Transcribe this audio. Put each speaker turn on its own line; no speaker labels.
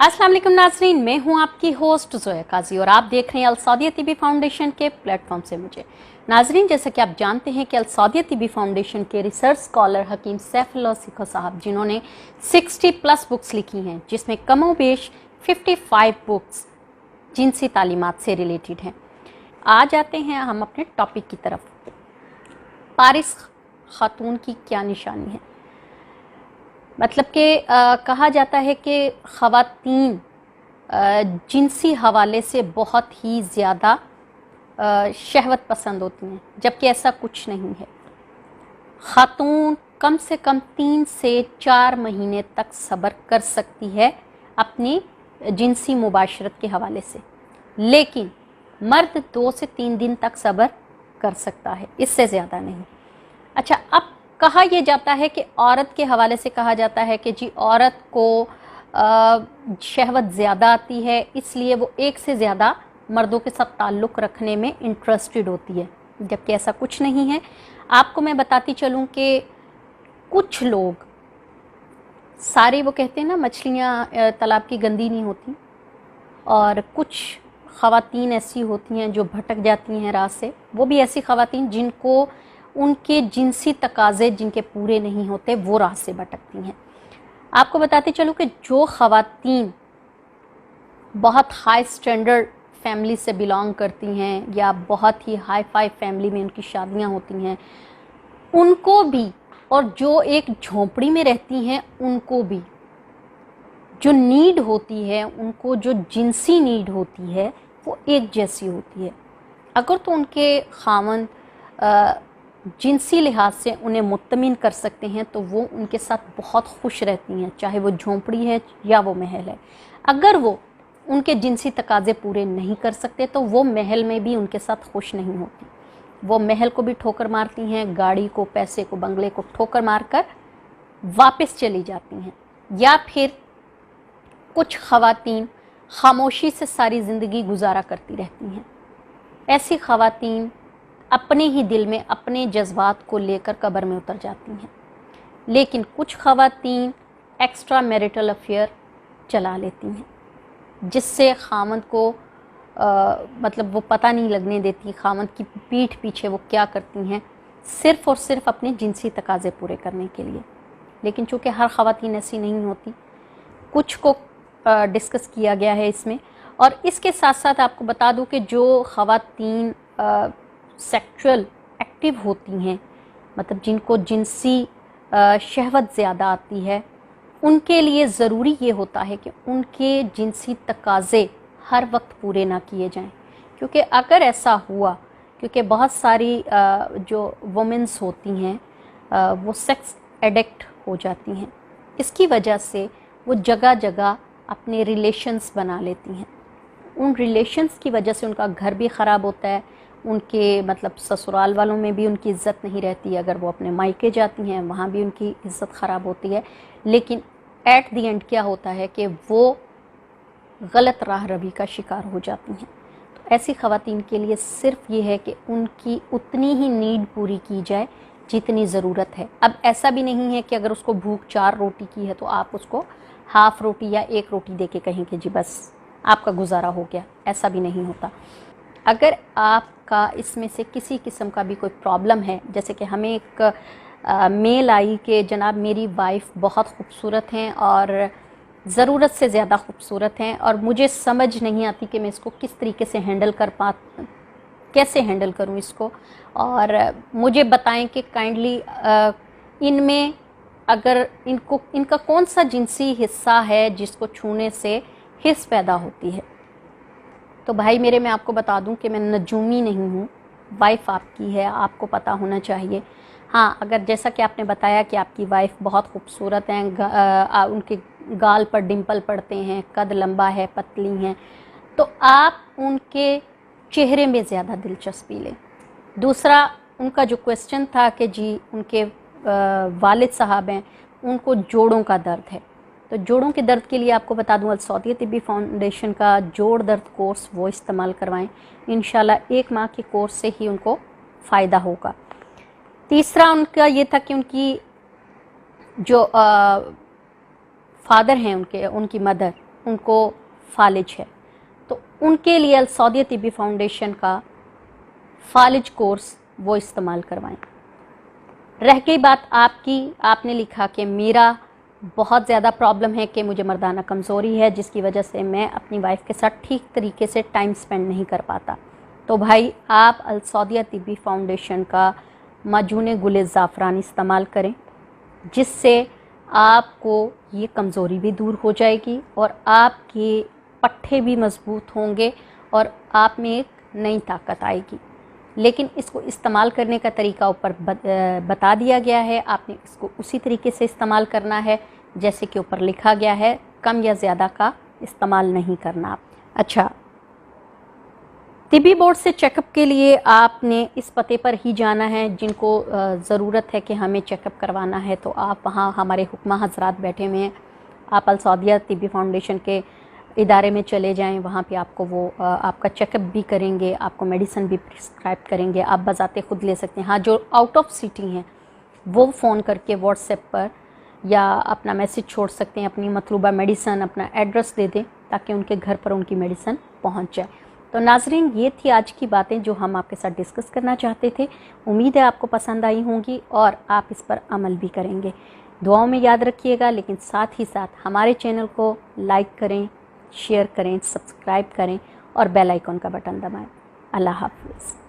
अस्सलाम वालेकुम नाज़रीन, मैं हूं आपकी होस्ट ज़ोया काजी और आप देख रहे हैं अल सौदिया तिब्बी फाउंडेशन के प्लेटफॉर्म से मुझे। नाज़रीन, जैसा कि आप जानते हैं कि अल सौदिया तिब्बी फाउंडेशन के रिसर्च स्कॉलर हकीम सैफुल्लाह सिखो साहब, जिन्होंने 60+ बुक्स लिखी हैं, जिसमें कमोबेश 55 बुक्स जिनसी तालीमात से रिलेटेड हैं। आ जाते हैं हम अपने टॉपिक की तरफ। पारिस खातून की क्या निशानी है? मतलब कि कहा जाता है कि ख़वातीन जिनसी हवाले से बहुत ही ज़्यादा शहवत पसंद होती हैं, जबकि ऐसा कुछ नहीं है। ख़ातून कम से कम 3 से 4 महीने तक सब्र कर सकती है अपनी जिनसी मुबाशरत के हवाले से, लेकिन मर्द 2 से 3 दिन तक सब्र कर सकता है, इससे ज़्यादा नहीं। अच्छा, अब कहा यह जाता है कि औरत के हवाले से कहा जाता है कि जी औरत को शहवत ज़्यादा आती है, इसलिए वो एक से ज़्यादा मर्दों के साथ ताल्लुक़ रखने में इंटरेस्टेड होती है, जबकि ऐसा कुछ नहीं है। आपको मैं बताती चलूँ कि कुछ लोग सारे, वो कहते हैं ना मछलियाँ तालाब की गंदी नहीं होती, और कुछ ख़वातीन ऐसी होती हैं जो भटक जाती हैं राह से। वो भी ऐसी ख़वातीन जिनको उनके जिनसी तकाज़े जिनके पूरे नहीं होते, वो राह से भटकती हैं। आपको बताते चलूँ कि जो ख़वातीन बहुत हाई स्टैंडर्ड फैमिली से बिलोंग करती हैं या बहुत ही हाई फाई फैमिली में उनकी शादियां होती हैं, उनको भी, और जो एक झोंपड़ी में रहती हैं उनको भी जो नीड होती है, उनको जो जिनसी नीड होती है, वो एक जैसी होती है। अगर तो उनके खामन जिनसी लिहाज से उन्हें मुत्तमिन कर सकते हैं तो वो उनके साथ बहुत खुश रहती हैं, चाहे वो झोंपड़ी है या वो महल है। अगर वो उनके जिनसी तकाज़े पूरे नहीं कर सकते तो वो महल में भी उनके साथ खुश नहीं होती। वो महल को भी ठोकर मारती हैं, गाड़ी को, पैसे को, बंगले को ठोकर मारकर वापस चली जाती हैं। या फिर कुछ ख़वातीन खामोशी से सारी ज़िंदगी गुजारा करती रहती हैं। ऐसी ख़वातीन अपने ही दिल में अपने जज्बात को लेकर कब्र में उतर जाती हैं। लेकिन कुछ ख़वातीन एक्स्ट्रा मैरिटल अफेयर चला लेती हैं, जिससे खामद को मतलब वो पता नहीं लगने देती खामद की पीठ पीछे वो क्या करती हैं, सिर्फ़ और सिर्फ अपने जिनसी तकाज़े पूरे करने के लिए। लेकिन चूँकि हर ख़वातीन ऐसी नहीं होती, कुछ को डिस्कस किया गया है इसमें। और इसके साथ साथ आपको बता दूं कि जो ख़वातीन सेक्सुअल एक्टिव होती हैं, मतलब जिनको जिनसी शहवत ज़्यादा आती है, उनके लिए ज़रूरी ये होता है कि उनके जिनसी तकाज़े हर वक्त पूरे ना किए जाएं। क्योंकि अगर ऐसा हुआ, क्योंकि बहुत सारी जो वुमेंस होती हैं वो सेक्स एडिक्ट हो जाती हैं, इसकी वजह से वो जगह जगह अपने रिलेशंस बना लेती हैं। उन रिलेशंस की वजह से उनका घर भी ख़राब होता है, उनके मतलब ससुराल वालों में भी उनकी इज़्ज़त नहीं रहती। अगर वो अपने मायके जाती हैं वहाँ भी उनकी इज़्ज़त ख़राब होती है। लेकिन एट द एंड क्या होता है कि वो गलत राह रवी का शिकार हो जाती हैं। तो ऐसी ख़वातीन के लिए सिर्फ़ ये है कि उनकी उतनी ही नीड पूरी की जाए जितनी ज़रूरत है। अब ऐसा भी नहीं है कि अगर उसको भूख 4 रोटी की है तो आप उसको हाफ़ रोटी या 1 रोटी दे के कहें कि जी बस आपका गुजारा हो गया, ऐसा भी नहीं होता। अगर आपका इसमें से किसी किस्म का भी कोई प्रॉब्लम है, जैसे कि हमें एक मेल आई कि जनाब मेरी वाइफ बहुत खूबसूरत हैं और ज़रूरत से ज़्यादा खूबसूरत हैं, और मुझे समझ नहीं आती कि मैं इसको किस तरीके से हैंडल कैसे हैंडल करूं इसको, और मुझे बताएं कि काइंडली इनमें अगर इनका कौन सा जिनसी हिस्सा है जिसको छूने से हिस पैदा होती है। तो भाई मेरे, मैं आपको बता दूं कि मैं नजूमी नहीं हूँ, वाइफ आपकी है, आपको पता होना चाहिए। हाँ, अगर जैसा कि आपने बताया कि आपकी वाइफ बहुत खूबसूरत हैं, उनके गाल पर डिंपल पड़ते हैं, कद लंबा है, पतली हैं, तो आप उनके चेहरे में ज़्यादा दिलचस्पी लें। दूसरा, उनका जो क्वेश्चन था कि जी उनके वालिद साहब हैं, उनको जोड़ों का दर्द है, तो जोड़ों के दर्द के लिए आपको बता दूं, अल सौदिया तिब्बी फाउंडेशन का जोड़ दर्द कोर्स वो इस्तेमाल करवाएं। इंशाल्लाह 1 माह के कोर्स से ही उनको फ़ायदा होगा। तीसरा उनका ये था कि उनकी जो फादर हैं, उनकी मदर, उनको फालिज है, तो उनके लिए अल सौदिया तिब्बी फाउंडेशन का फालिज कोर्स वो इस्तेमाल करवाएं। रह गई बात आपकी, आपने लिखा कि मेरा बहुत ज़्यादा प्रॉब्लम है कि मुझे मर्दाना कमज़ोरी है जिसकी वजह से मैं अपनी वाइफ के साथ ठीक तरीके से टाइम स्पेंड नहीं कर पाता। तो भाई आप अल सौदिया तिब्बी फाउंडेशन का माजून गुल ज़ाफ़रान इस्तेमाल करें, जिससे आपको ये कमज़ोरी भी दूर हो जाएगी और आपके पट्टे भी मज़बूत होंगे और आप में एक नई ताकत आएगी। लेकिन इसको इस्तेमाल करने का तरीका ऊपर बता दिया गया है, आपने इसको उसी तरीके से इस्तेमाल करना है जैसे कि ऊपर लिखा गया है, कम या ज़्यादा का इस्तेमाल नहीं करना। अच्छा, तिब्बी बोर्ड से चेकअप के लिए आपने इस पते पर ही जाना है। जिनको ज़रूरत है कि हमें चेकअप करवाना है तो आप वहाँ, हमारे हुक्मा हजरात बैठे हुए हैं, आप अल सौदिया तिब्बी फाउंडेशन के इदारे में चले जाएं, वहाँ पे आपको वो आपका चेकअप भी करेंगे, आपको मेडिसिन भी प्रिस्क्राइब करेंगे, आप बजाते खुद ले सकते हैं। हाँ, जो आउट ऑफ सिटी हैं वो फ़ोन करके व्हाट्सएप पर या अपना मैसेज छोड़ सकते हैं, अपनी मतलूबा मेडिसिन, अपना एड्रेस दे दें ताकि उनके घर पर उनकी मेडिसिन पहुँच जाए। तो नाज़रीन, ये थी आज की बातें जो हम आपके साथ डिस्कस करना चाहते थे। उम्मीद है आपको पसंद आई होंगी और आप इस पर अमल भी करेंगे। दुआओं में याद रखिएगा, लेकिन साथ ही साथ हमारे चैनल को लाइक करें, शेयर करें, सब्सक्राइब करें और बेल आइकन का बटन दबाएं। अल्लाह हाफ़िज़।